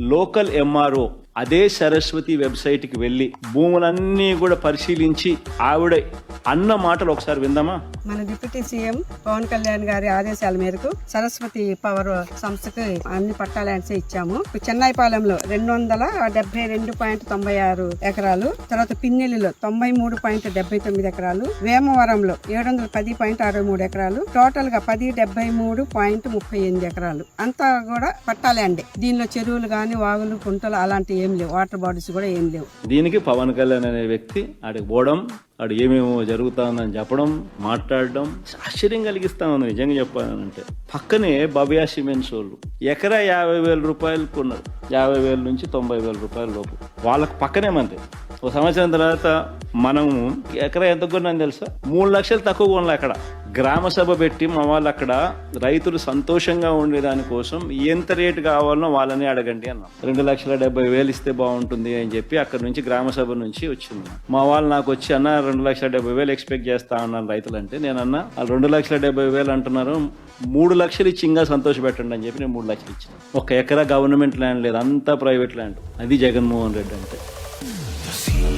Local MRO అదే సరస్వతి వెబ్సైట్కి వెళ్ళి భూములన్నీ కూడా పరిశీలించి ఆవిడ అన్న మాటలు ఒకసారి విందామా? మన డిప్యూటీ సీఎం పవన్ కళ్యాణ్ గారి ఆదేశాల మేరకు సరస్వతి పవర్ సంస్థకు అన్ని పట్టా ల్యాండ్స్ ఇచ్చాము. చెన్నైపాలెంలో 272.96 ఎకరాలు, తర్వాత పిన్నెల్లిలో 93.79 ఎకరాలు, వేమవరంలో 710.63 ఎకరాలు, టోటల్ గా 1073.38 ఎకరాలు అంతా కూడా పట్టా ల్యాండే. దీనిలో చెరువులు గాని వాగులు కుంటలు అలాంటి ఏం లేవు, వాటర్ బాడీస్ కూడా ఏం లేవు. దీనికి పవన్ కళ్యాణ్ అనే వ్యక్తి ఆడికి పోవడం, ఆడు ఏమేమో జరుగుతుందని చెప్పడం, మాట్లాడడం ఆశ్చర్యం కలిగిస్తా ఉంది నిజంగా చెప్పాలంటే. పక్కనే భవ్య సిమెంట్స్ వాళ్ళు ఎకరా 50,000 రూపాయలు కొన్నారు, 50,000 నుంచి 90,000 రూపాయల లోపు. వాళ్ళకు పక్కనే మంది ఒక సంవత్సరం తర్వాత మనము ఎకరా ఎంత కొన్నాను తెలుసా? 3 లక్షలు తక్కువ కొనలే. అక్కడ గ్రామ సభ పెట్టి మా వాళ్ళు అక్కడ రైతులు సంతోషంగా ఉండేదాని కోసం ఎంత రేటు కావాలనో వాళ్ళని అడగండి అన్నాం. 2,70,000 ఇస్తే బాగుంటుంది అని చెప్పి అక్కడ నుంచి గ్రామ సభ నుంచి వచ్చింది. మా వాళ్ళు నాకు వచ్చి అన్న 2,70,000 ఎక్స్పెక్ట్ చేస్తా అన్నారు రైతులు అంటే, నేను అన్న వాళ్ళు 2,70,000 అంటున్నారు, 3 లక్షలు ఇచ్చి ఇంకా సంతోష పెట్టండి అని చెప్పి నేను 3 లక్షలు ఇచ్చాను. ఒక ఎకరా గవర్నమెంట్ ల్యాండ్ లేదు, అంతా ప్రైవేట్ ల్యాండ్. అది జగన్మోహన్ రెడ్డి అంటే.